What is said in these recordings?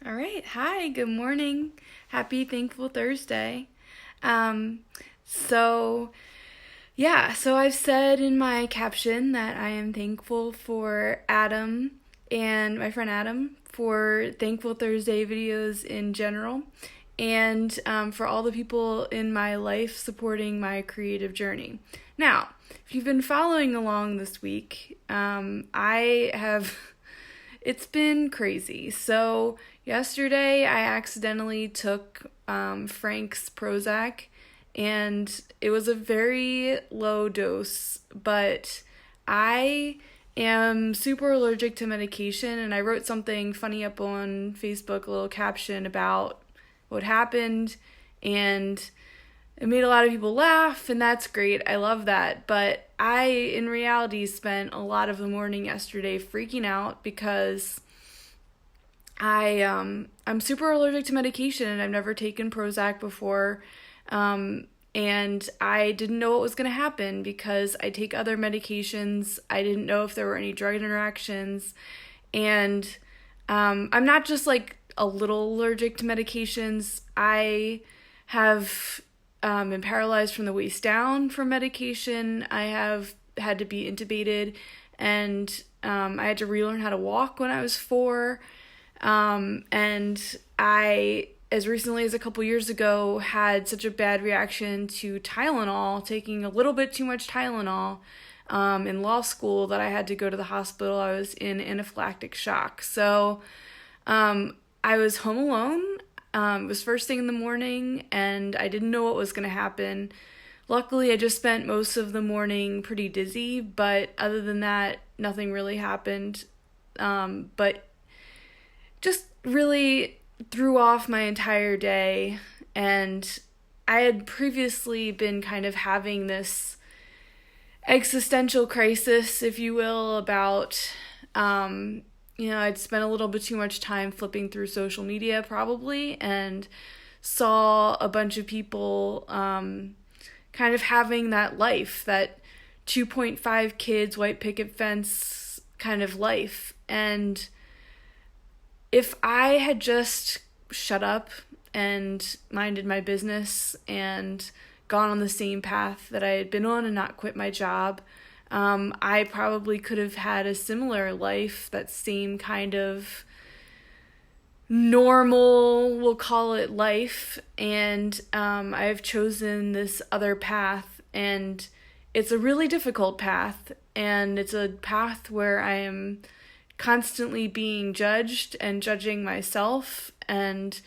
All right. Hi, good morning. Happy Thankful Thursday. Um, so so I've said in my caption that I am thankful for Adam and my friend Adam for Thankful Thursday videos in general and for all the people in my life supporting my creative journey. Now, if you've been following along this week, I have. It's been crazy. So, yesterday I accidentally took Frank's Prozac, and it was a very low dose, but I am super allergic to medication, and I wrote something funny up on Facebook, a little caption about what happened, and it made a lot of people laugh, and that's great. I love that. But I, in reality, spent a lot of the morning yesterday freaking out because I'm super allergic to medication, and I've never taken Prozac before. And I didn't know what was going to happen because I take other medications. I didn't know if there were any drug interactions. And I'm not just like a little allergic to medications. I have been paralyzed from the waist down from medication. I have had to be intubated, and I had to relearn how to walk when I was 4. And I, as recently as a couple years ago, had such a bad reaction to Tylenol, taking a little bit too much Tylenol in law school, that I had to go to the hospital. I was in anaphylactic shock. So I was home alone. It was first thing in the morning, and I didn't know what was going to happen. Luckily, I just spent most of the morning pretty dizzy, but other than that, nothing really happened. But just really threw off my entire day, and I had previously been kind of having this existential crisis, if you will, about I'd spent a little bit too much time flipping through social media probably, and saw a bunch of people kind of having that life, that 2.5 kids, white picket fence kind of life. And if I had just shut up and minded my business and gone on the same path that I had been on and not quit my job, I probably could have had a similar life, that same kind of normal, we'll call it, life. And I've chosen this other path, and it's a really difficult path, and it's a path where I am constantly being judged and judging myself, and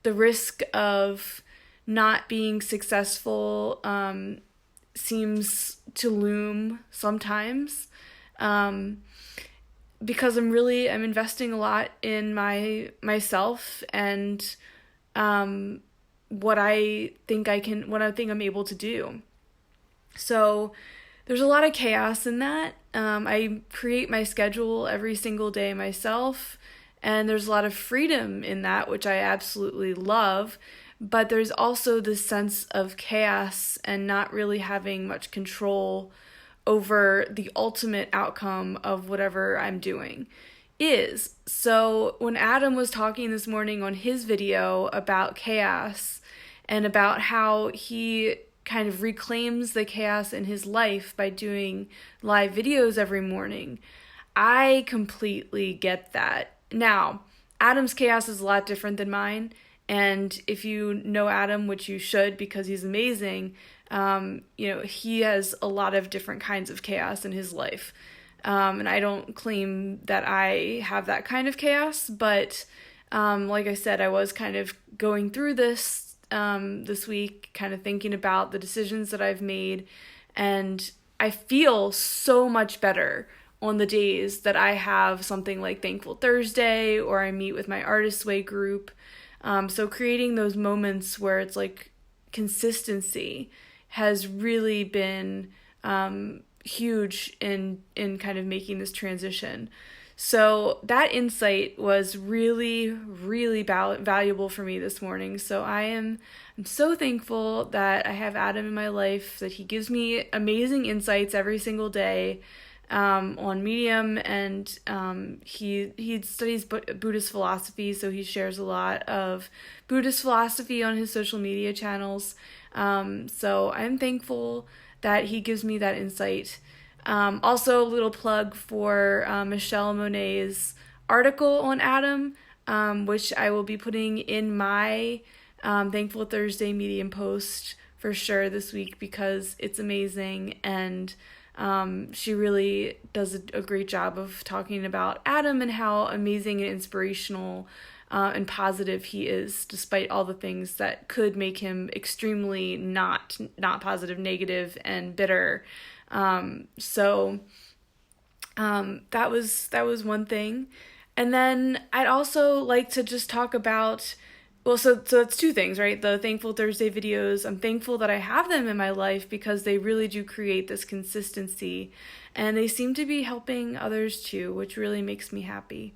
the risk of not being successful seems to loom sometimes, because I'm investing a lot in myself and what I think I'm able to do. So there's a lot of chaos in that. I create my schedule every single day myself, and there's a lot of freedom in that, which I absolutely love. But there's also this sense of chaos and not really having much control over the ultimate outcome of whatever I'm doing is. So when Adam was talking this morning on his video about chaos and about how he kind of reclaims the chaos in his life by doing live videos every morning, I completely get that. Now, Adam's chaos is a lot different than mine. And if you know Adam, which you should because he's amazing, he has a lot of different kinds of chaos in his life. And I don't claim that I have that kind of chaos, but like I said, I was kind of going through this week, kind of thinking about the decisions that I've made, and I feel so much better on the days that I have something like Thankful Thursday, or I meet with my Artist's Way group. So creating those moments where it's like consistency has really been huge in kind of making this transition. So that insight was really, really valuable for me this morning. So I'm so thankful that I have Adam in my life, that he gives me amazing insights every single day. on Medium, and he studies Buddhist philosophy, so he shares a lot of Buddhist philosophy on his social media channels. So I'm thankful that he gives me that insight. Also, a little plug for Michelle Monet's article on Adam, which I will be putting in my Thankful Thursday Medium post for sure this week, because it's amazing, and she really does a great job of talking about Adam and how amazing and inspirational and positive he is, despite all the things that could make him extremely not positive, negative, and bitter. So that was one thing. And then I'd also like to just talk about, well, so it's two things, right? The Thankful Thursday videos, I'm thankful that I have them in my life because they really do create this consistency, and they seem to be helping others too, which really makes me happy.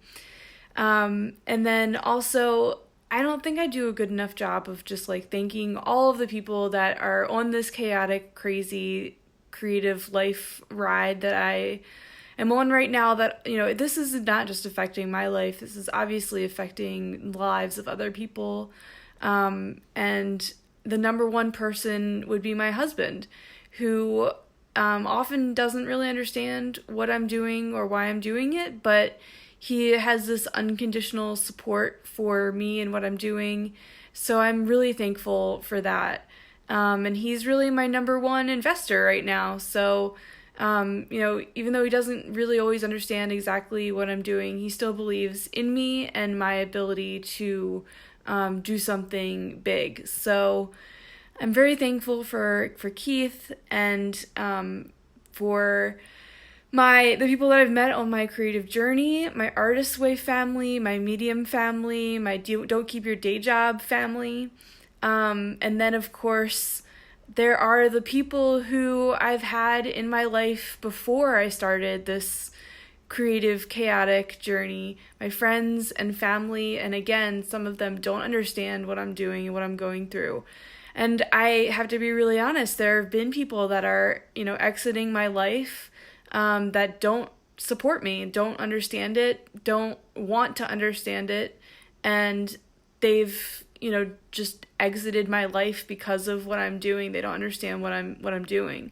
And then also, I don't think I do a good enough job of just like thanking all of the people that are on this chaotic, crazy, creative life ride that I am on right now. That, you know, this is not just affecting my life, this is obviously affecting the lives of other people. And the number one person would be my husband, who often doesn't really understand what I'm doing or why I'm doing it, but he has this unconditional support for me and what I'm doing. So I'm really thankful for that. And he's really my number one investor right now. So, you know, even though he doesn't really always understand exactly what I'm doing, he still believes in me and my ability to do something big. So I'm very thankful for Keith, and for the people that I've met on my creative journey, my Artist Way family, my Medium family, my Don't Keep Your Day Job family. And then, of course, there are the people who I've had in my life before I started this creative, chaotic journey, my friends and family. And again, some of them don't understand what I'm doing and what I'm going through. And I have to be really honest, there have been people that are, you know, exiting my life that don't support me, don't understand it, don't want to understand it, and they've, you know, just exited my life because of what I'm doing. They don't understand what I'm doing.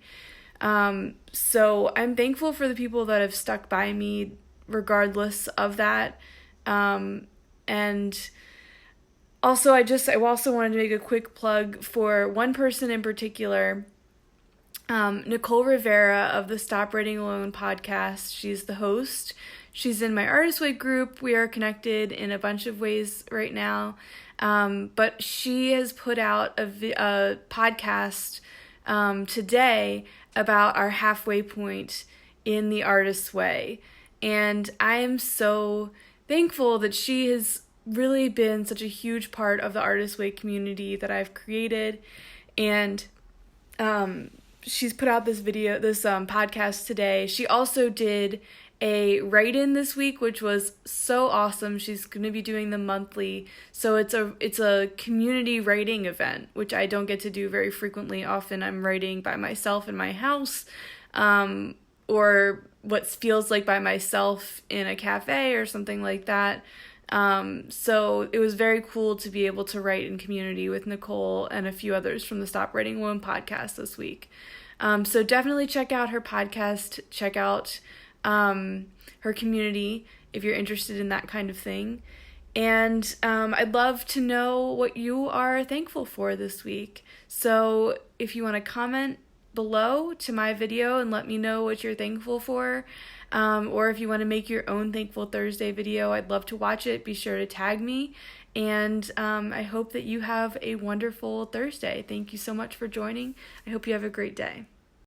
So I'm thankful for the people that have stuck by me regardless of that. And also, I also wanted to make a quick plug for one person in particular, Nicole Rivera of the Stop Writing Alone podcast. She's the host. She's in my Artist Way group. We are connected in a bunch of ways right now. But she has put out a podcast today about our halfway point in the Artist's Way. And I am so thankful that she has really been such a huge part of the Artist's Way community that I've created. And she's put out this podcast today. She also did a write-in this week, which was so awesome. She's going to be doing them monthly. So it's a community writing event, which I don't get to do very frequently. Often I'm writing by myself in my house, or what feels like by myself in a cafe or something like that. So it was very cool to be able to write in community with Nicole and a few others from the Stop Writing Alone podcast this week. So definitely check out her podcast, check out her community if you're interested in that kind of thing. And I'd love to know what you are thankful for this week. So if you want to comment below to my video and let me know what you're thankful for, or if you want to make your own Thankful Thursday video, I'd love to watch it. Be sure to tag me. And I hope that you have a wonderful Thursday. Thank you so much for joining. I hope you have a great day.